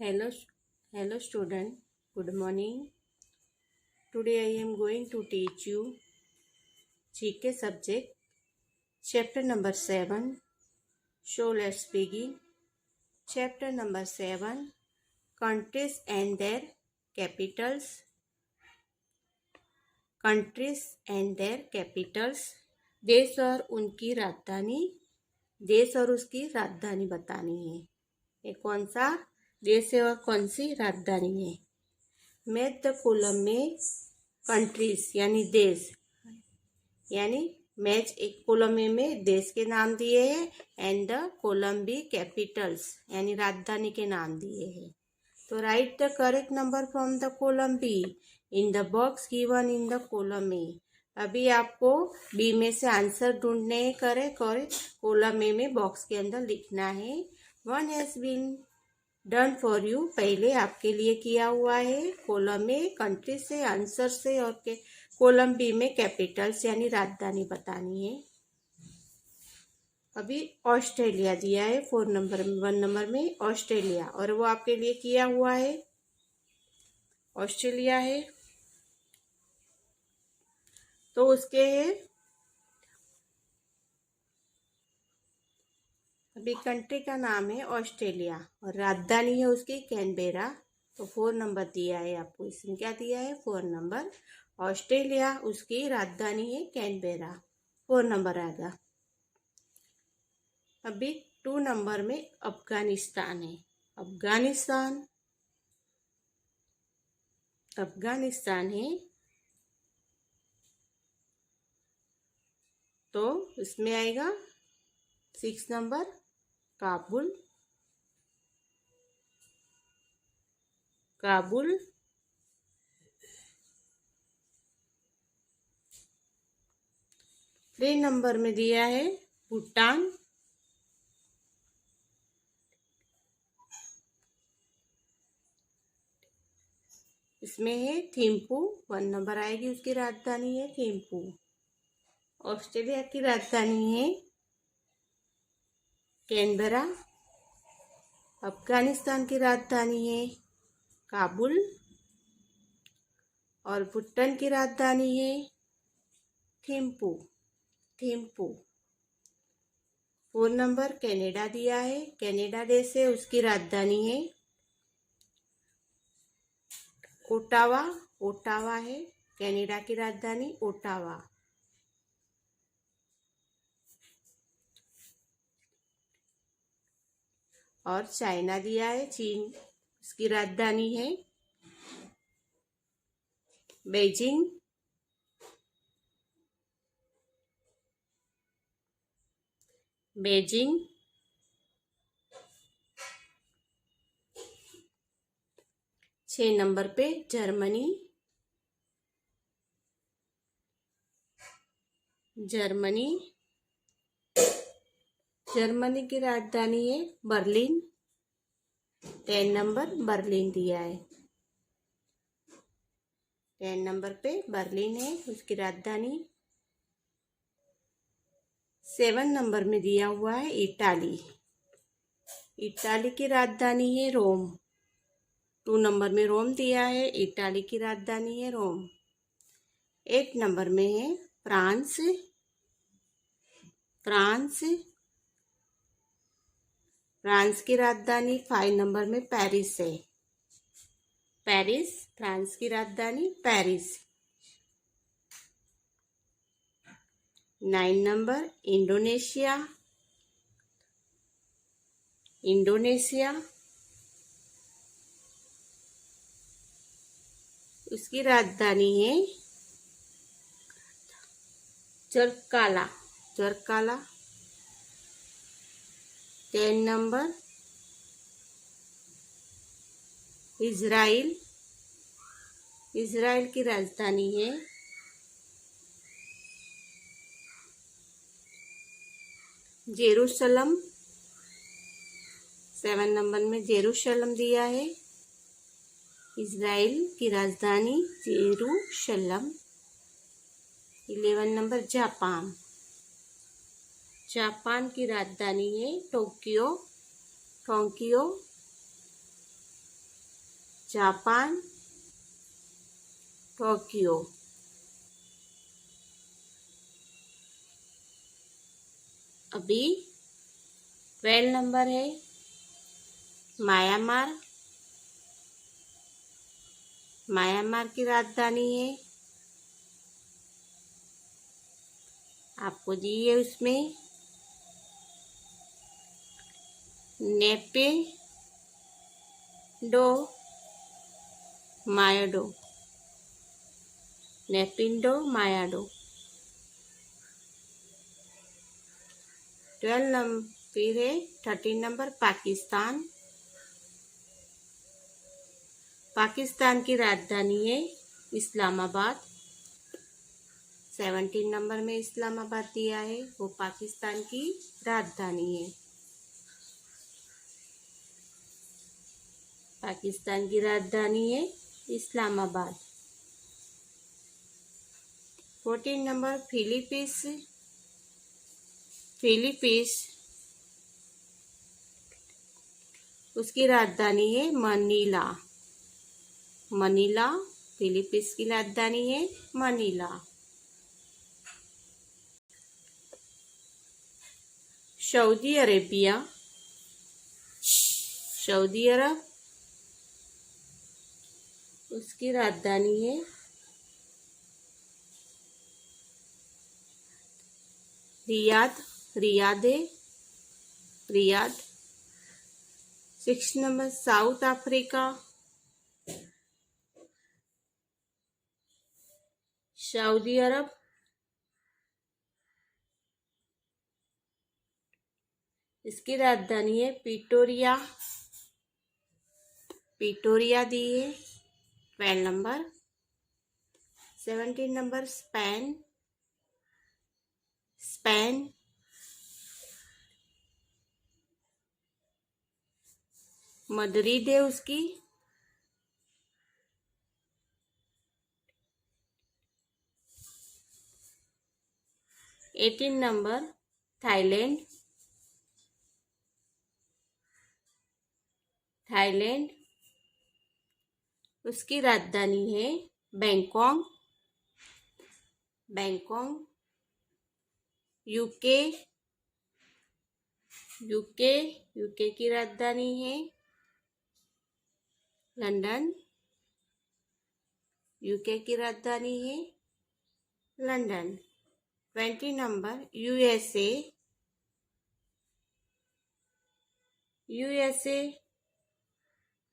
Hello, hello student. Good morning. Today I am going to teach you GK subject, chapter number 7. So let's begin. Chapter number 7, countries and their capitals. Countries and their capitals. देश और उनकी राजधानी. देश और उसकी राजधानी बतानी है. ये कौन सा देश है और कौन सी राजधानी है. मैथ द कॉलम में कंट्रीज यानी देश यानी मैच एक कॉलम में देश के नाम दिए हैं and the column B capitals यानी राजधानी के नाम दिए हैं. तो write the correct number from the column B in the box given in the column A. अभी आपको बी में से आंसर ढूंढने करेक्ट और कॉलम ए में बॉक्स के अंदर लिखना है. One has been done for you. पहले आपके लिए किया हुआ है. कॉलम में कंट्री से आंसर से और के कॉलम बी में कैपिटल्स यानी राजधानी बतानी है. अभी ऑस्ट्रेलिया दिया है 1 नंबर में ऑस्ट्रेलिया और वो आपके लिए किया हुआ है. ऑस्ट्रेलिया है तो उसके अभी कंट्री का नाम है ऑस्ट्रेलिया और राजधानी है उसकी कैनबेरा. तो 4 नंबर दिया है आपको. इसमें क्या दिया है 4 नंबर. ऑस्ट्रेलिया उसकी राजधानी है कैनबेरा. 4 नंबर आएगा. अभी 2 नंबर में अफगानिस्तान है. अफगानिस्तान है तो इसमें आएगा 6 नंबर काबुल. 3 नंबर में दिया है भूटान. इसमें है थिम्पू. 1 नंबर आएगी. उसकी राजधानी है थिम्पू. ऑस्ट्रेलिया की राजधानी है कैनबरा. अफगानिस्तान की राजधानी है काबुल और भूटान की राजधानी है थिम्पू. 4 नंबर कनाडा दिया है. कनाडा देश है उसकी राजधानी है ओटावा है. कनाडा की राजधानी ओटावा. और चाइना दिया है चीन उसकी राजधानी है बेजिंग. बेजिंग 6 नंबर पे जर्मनी. जर्मनी की राजधानी है बर्लिन. 10 नंबर बर्लिन दिया है. 10 नंबर पे बर्लिन है उसकी राजधानी. 7 नंबर में दिया हुआ है इटाली. इटाली की राजधानी है रोम. 2 नंबर में रोम दिया है. इटाली की राजधानी है रोम. 8 नंबर में है फ्रांस. फ्रांस की राजधानी 5 नंबर में पेरिस है. फ्रांस की राजधानी पेरिस. 9 number Indonesia. उसकी राजधानी है जरकाला. 10 नंबर इजराइल की राजधानी है जेरूशलम. 7 नंबर में जेरूशलम दिया है. इजराइल की राजधानी जेरूशलम. 11 नंबर जापान की राजधानी है टोक्यो. Japan, Tokyo. अभी 12 नंबर है म्यांमार। म्यांमार की राजधानी है, आपको दी है उसमें नेपिडो मायाडो। नेपिडो मायाडो। 12 नंबर फिर है 13 नंबर पाकिस्तान। पाकिस्तान की राजधानी है इस्लामाबाद। 17 नंबर में इस्लामाबाद दिया है, वो पाकिस्तान की राजधानी है। पाकिस्तान की राजधानी है इस्लामाबाद। 14 number Philippines. फिलीपींस उसकी राजधानी है मनीला। मनीला फिलीपींस की राजधानी है Manila. Saudi Arabia. Saudi Arab उसकी राजधानी है रियाद। रियाद है Riyadh. 6 number South Africa. Saudi Arab इसकी राजधानी है पिटोरिया। पिटोरिया दी है 12 number. 17 number Spain. Spain Madrid है उसकी। 18 नंबर थाईलैंड। थाईलैंड उसकी राजधानी है Bangkok. Bangkok. UK. UK UK की राजधानी है लंदन। यूके की राजधानी है London. 20 number USA. USA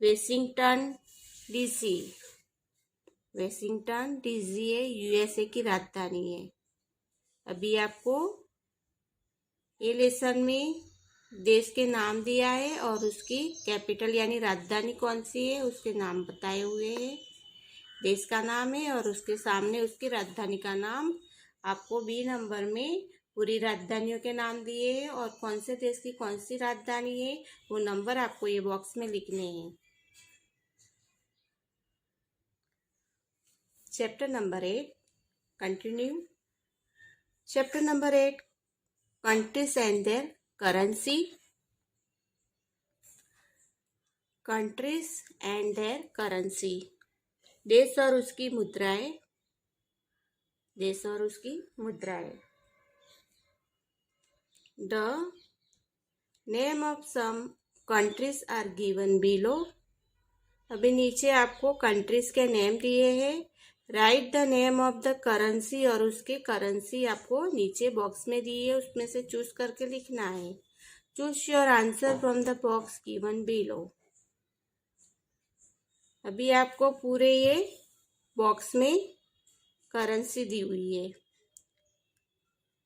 Washington DC. Washington DC है यूएसए की राजधानी है। अभी आपको ये लेसन में देश के नाम दिया है और उसकी कैपिटल यानी राजधानी कौन सी है उसके नाम बताए हुए हैं। देश का नाम है और उसके सामने उसकी राजधानी का नाम। आपको बी नंबर में पूरी राजधानियों के नाम दिए हैं और कौन से देश की कौन सी राजधानी है वो नंबर आपको ये बॉक्स में लिखने हैं। Chapter number 8 continue. Chapter number 8 countries and their currency. Countries and their currency देश और उसकी मुद्राएं। देश और उसकी मुद्राएं। The name of some countries are given below. अभी नीचे आपको कंट्रीज के नेम दिए हैं। Write the name of the currency और उसके करेंसी आपको नीचे बॉक्स में दी है, उसमें से चूज करके लिखना है। Choose your answer from the box given below. अभी आपको पूरे ये बॉक्स में करेंसी दी हुई है।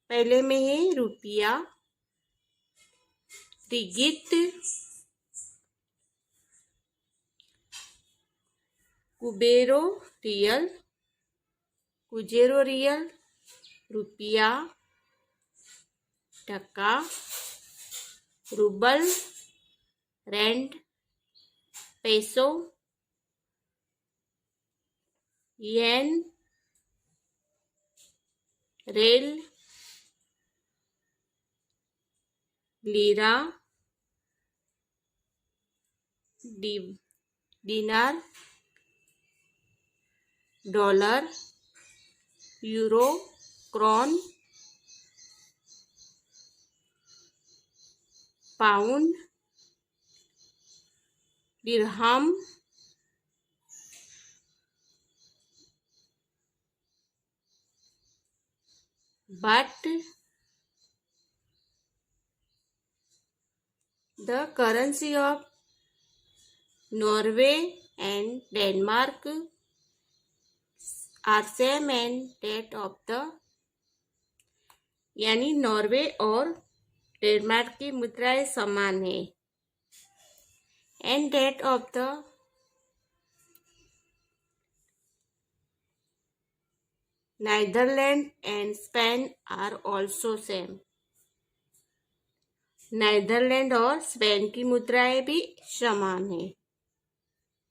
पहले में है रुपया, रिगिट, कुबेरो रियल, कुजेरो रियल, रुपया, टका, रूबल, रैंड, पेसो, येन, रेल, lira, dinar, dollar, euro, kron, pound, dirham, but the currency of Norway and Denmark are same and that of the, यानी नॉर्वे और डेनमार्क की मुद्राएं समान है, and that of the Netherlands and Spain are also same. Netherlands और Spain की मुद्राएं भी समान है।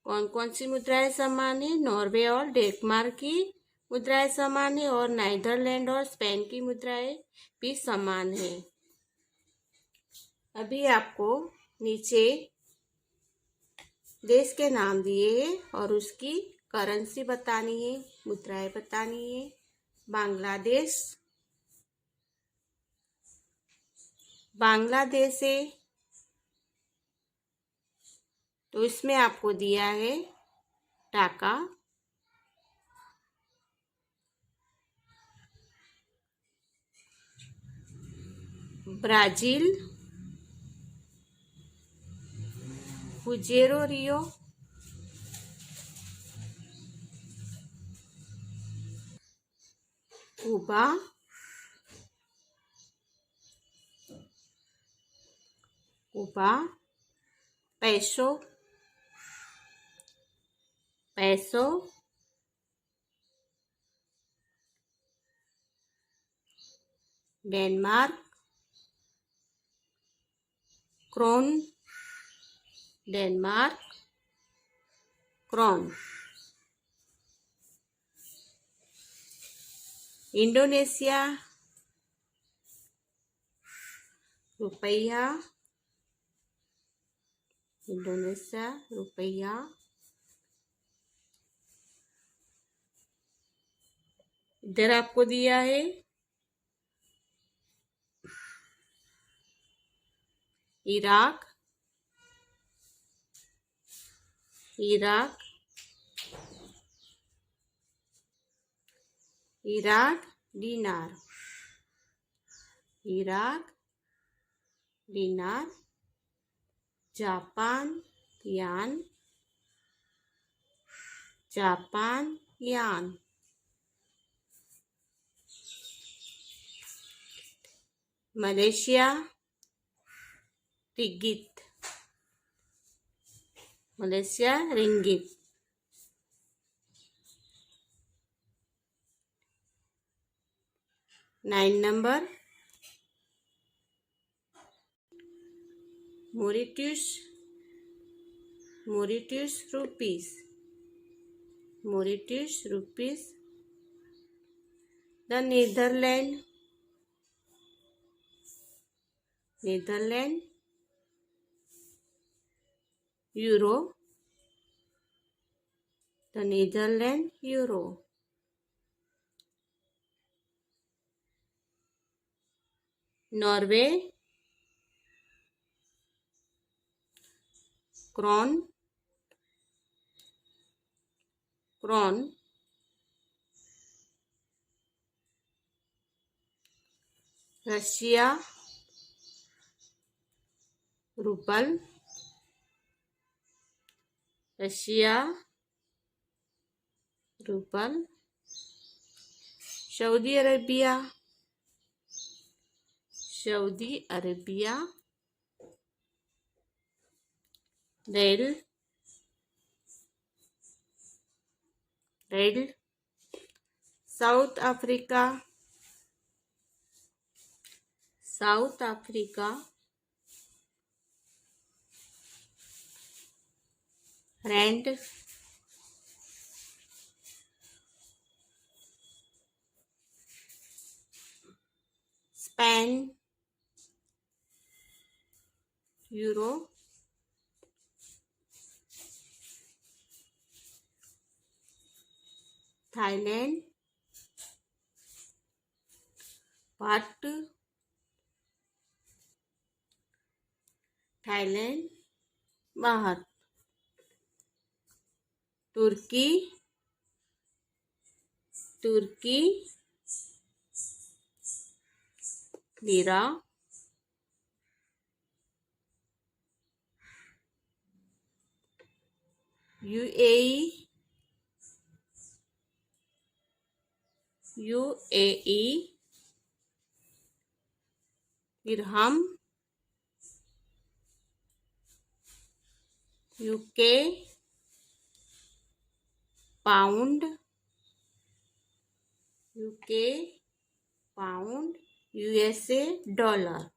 कौन कौन सी मुद्राएं समान है? नॉर्वे और डेनमार्क की मुद्राएं समान है और नीदरलैंड और स्पेन की मुद्राएं भी समान है। अभी आपको नीचे देश के नाम दिए हैं और उसकी करेंसी बतानी है, मुद्राएं बतानी है। बांग्लादेश, बांग्लादेश है तो इसमें आपको दिया है टाका। ब्राजील, पुजेरो रियो, Cuba, peso, Denmark, krone, Denmark, krone, Indonesia, रुपया, इंडोनेशिया रुपया, इधर आपको दिया है Iraq, dinar, Japan yen, Malaysia ringgit, 9 number Mauritius rupees, the Netherlands euro, the Netherlands euro, Norway krone, Russia rouble, Saudi Arabia रेल, South Africa rand, Spain euro, Thailand, पार्ट Thailand बाहर, तुर्की तुर्की lira, UAE UAE dirham, UK pound, UK pound, USA dollar.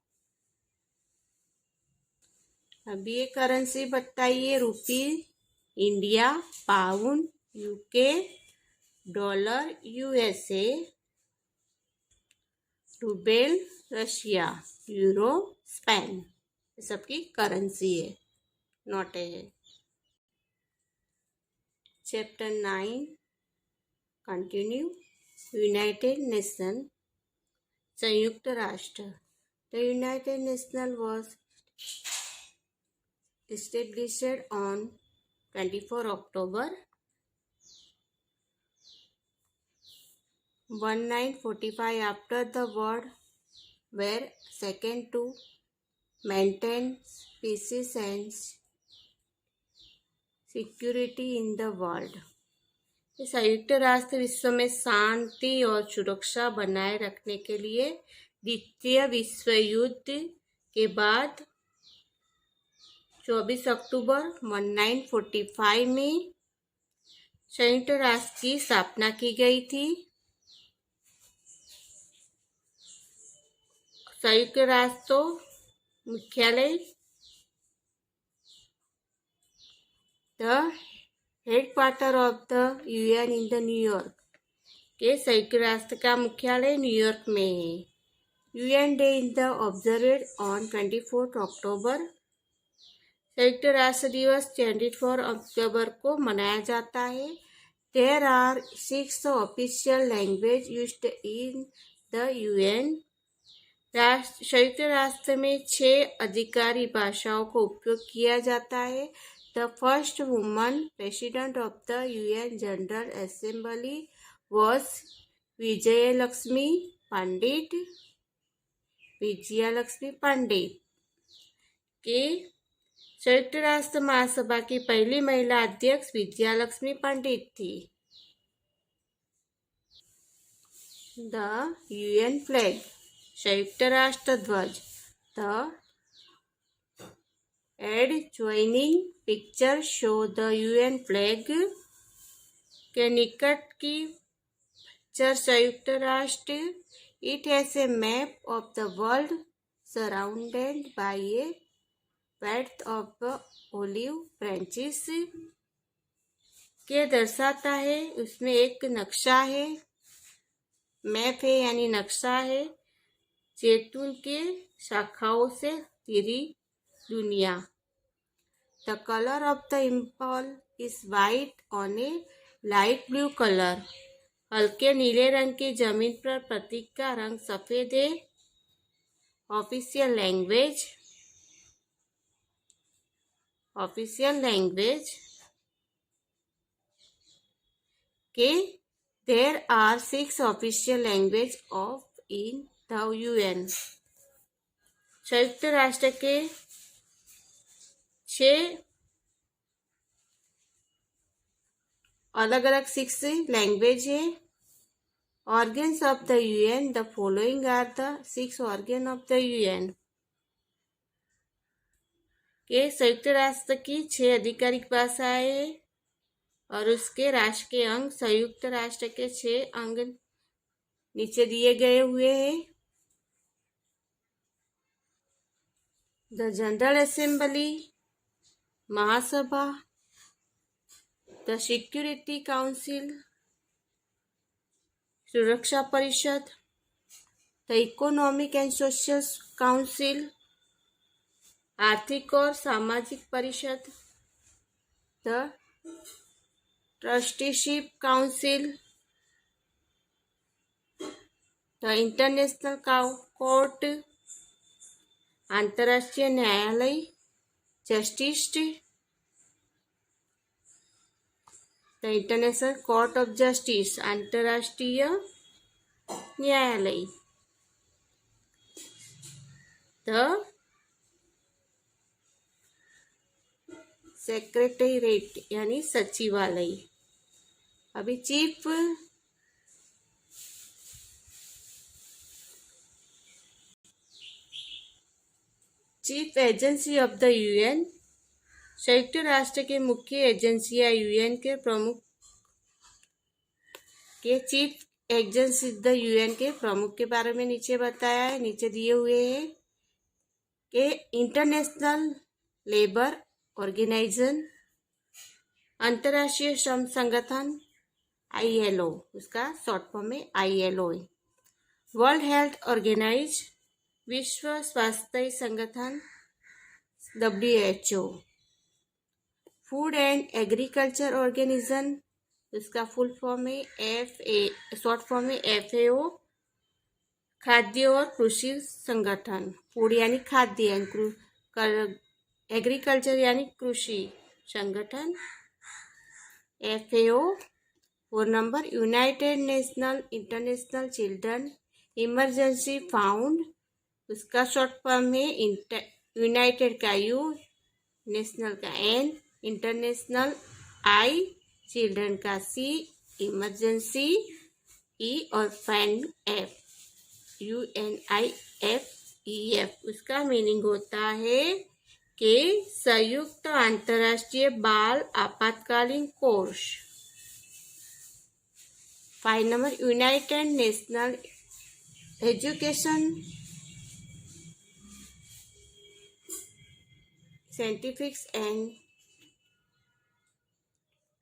अभी ये currency बताइए, rupee India, pound UK, dollar USA, Rubel Russia, euro Spain. ये सबकी करेंसी है, नोटे है। Chapter 9 continue. यूनाइटेड नेशन, संयुक्त राष्ट्र। The United nation was established on 24 October 1945 after the world were second to maintain peace and security in the world। संयुक्त राष्ट्र विश्व में शांति और सुरक्षा बनाए रखने के लिए द्वितीय विश्व युद्ध के बाद 24 अक्टूबर 1945 में संयुक्त राष्ट्र की स्थापना की गई थी। संयुक्त राष्ट्र तो मुख्यालय the headquarter of the UN in the New York, के संयुक्त राष्ट्र का मुख्यालय न्यूयॉर्क में है। UN day in the observed on 24 October. संयुक्त राष्ट्र दिवस 24 अक्टूबर को मनाया जाता है। There are 6 official language used in the UN. संयुक्त राष्ट्र में 6 अधिकारी भाषाओं का उपयोग किया जाता है। The first woman president of the UN general assembly was Vijayalakshmi Pandit. Vijayalakshmi Pandit के संयुक्त राष्ट्र महासभा की पहली महिला अध्यक्ष विजयलक्ष्मी पंडित थी। द यूएन फ्लैग, संयुक्त राष्ट्र ध्वज। The adjoining picture show the UN flag, के निकट की पिक्चर संयुक्त राष्ट्र। It has a map of the world surrounded by a belt of olive branches, के दर्शाता है। उसमें एक नक्शा है, मैप है यानी नक्शा है, जैतून के शाखाओं से घिरी दुनिया। The colour of the emblem is white on a light blue colour. हल्के नीले रंग की जमीन पर प्रतीक का रंग सफेद है। ऑफिशियल लैंग्वेज के there are 6 official language of in the UN. संयुक्त राष्ट्र के 6 अलग अलग 6 लैंग्वेज है। Organs of the UN, the following are the 6 organ of the UN. के संयुक्त राष्ट्र की 6 आधिकारिक भाषाएं हैं और उसके राष्ट्र के अंग संयुक्त राष्ट्र के 6 अंग नीचे दिए गए हुए हैं। The general assembly, Mahasabha. The security council, सुरक्षा परिषद। The economic and social council, आर्थिक और सामाजिक परिषद। The trusteeship council, the international court, अंतर्राष्ट्रीय न्यायालय, justice, the international court of justice, अंतर्राष्ट्रीय न्यायालय, द सेक्रेटेरिएट यानी सचिवालय। अभी chief agency of the UN, संयुक्त राष्ट्र के मुख्य एजेंसियां यूएन के प्रमुख के चीफ एजेंसी द यूएन के प्रमुख के बारे में नीचे बताया है, नीचे दिए हुए हैं कि इंटरनेशनल लेबर ऑर्गेनाइजेशन, अंतर्राष्ट्रीय श्रम संगठन ILO, उसका शॉर्ट फॉर्म में ILO है। वर्ल्ड हेल्थ ऑर्गेनाइज, विश्व स्वास्थ्य संगठन WHO। Food and agriculture organisation, उसका फुल फॉर्म है शॉर्ट फॉर्म में FAO। खाद्य और कृषि संगठन, फूड यानी खाद्य, एग्रीकल्चर यानी कृषि संगठन FAO। 4 number united national international children emergency found, उसका शॉर्ट फॉर्म है यूनाइटेड का U, नेशनल का N, इंटरनेशनल I, चिल्ड्रन का C, इमरजेंसी E और फैंड F, UNIFEF। उसका मीनिंग होता है कि संयुक्त अंतर्राष्ट्रीय बाल आपातकालीन कोष। 5 number united national education scientific and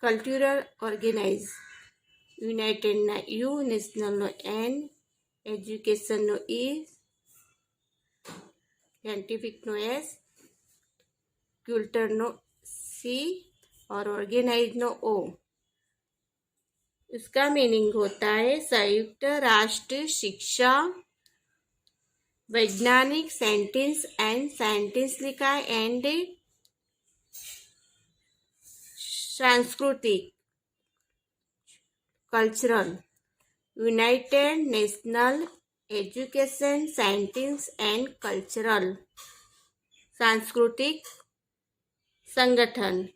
cultural organise, united ना U, नेशनल नो N, एजुकेशन नो E, साइंटिफिक नो S, कल्चर नो C और ऑर्गेनाइज नो O। उसका मीनिंग होता है संयुक्त राष्ट्र शिक्षा वैज्ञानिक साइंटिस्ट लिखा है एंड सांस्कृतिक cultural, United national education scientist and cultural, सांस्कृतिक संगठन।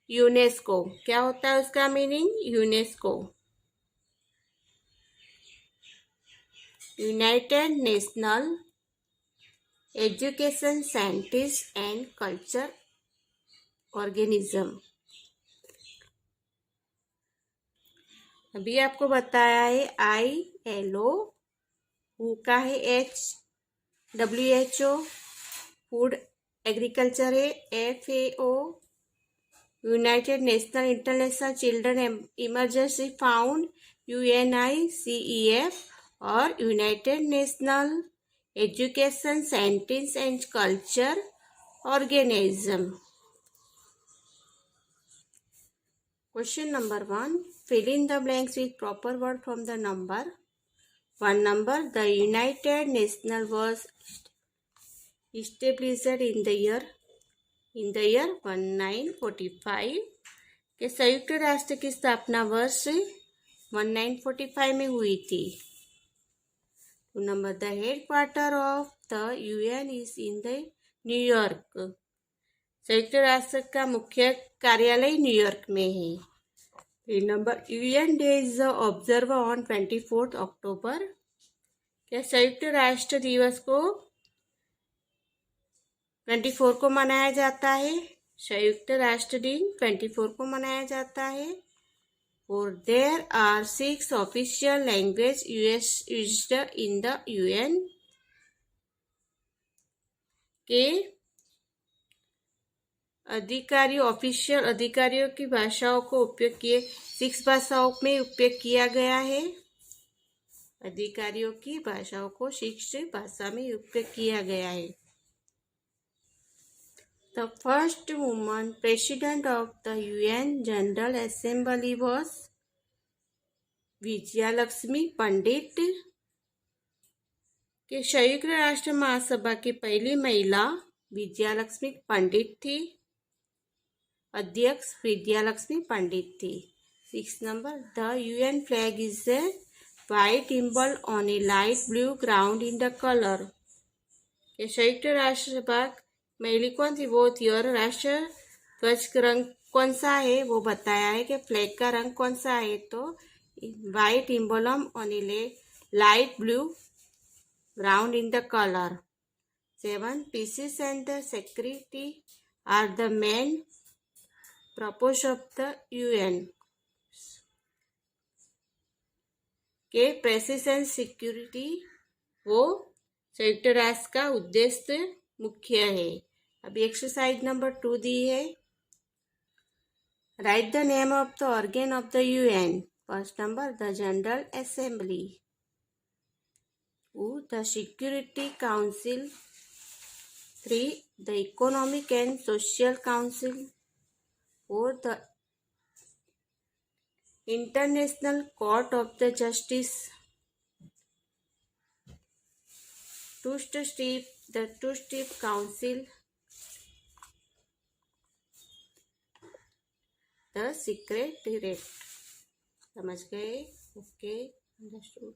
यूनेस्को, क्या होता है उसका meaning? UNESCO, United national education scientist and culture organism. अभी आपको बताया है ILO, WHO का है WHO, फूड एग्रीकल्चर है FAO, United national international children emergency found UNICEF और United national education scientist and culture organism. Question number 1, fill in the blanks with proper word from the number. 1 number, the United Nations was established in the year 1945 के संयुक्त राष्ट्र की स्थापना वर्ष 1945 में हुई थी। 2 number, the headquarter of the UN is in the New York, संयुक्त राष्ट्र का मुख्य कार्यालय न्यूयॉर्क में है। 3 number, UN day is observe on 24 अक्टूबर, क्या संयुक्त राष्ट्र दिवस को 24 को मनाया जाता है? संयुक्त राष्ट्र दिन 24 को मनाया जाता है। और there are 6 official language used in the UN के ऑफिशियल अधिकारियों की भाषाओं को उपयोग किए 6 भाषाओं में उपयोग किया गया है। अधिकारियों की भाषाओं को 6 भाषा में उपयोग किया गया है। The first woman president of the UN General Assembly was Vijayalakshmi Pandit. कि संयुक्त राष्ट्र महासभा की पहली महिला विजयालक्ष्मी पंडित थी। अध्यक्ष विजयालक्ष्मी पंडित थी। 6 नंबर, the UN flag is a white emblem on a light blue ground in the colour. संयुक्त राष्ट्र सभा महिला कौन थी? वो थी। और राष्ट्र ध्वज का रंग कौन सा है वो बताया है कि फ्लैग का रंग कौन सा है, तो white emblem on a light blue ground in the color. 7. Peace and the security are the main purpose of the UN. के पीस एंड सिक्योरिटी वो संयुक्त राष्ट्र का उद्देश्य मुख्य है। अभी एक्सरसाइज नंबर 2 दी है। Right the name of the organ of the UN. First number, the general assembly. The Security Council. 3. The Economic and Social Council. 4. The International Court of the Justice. The Two-Step Council. The Secretariat. समझ गए? Okay, understood.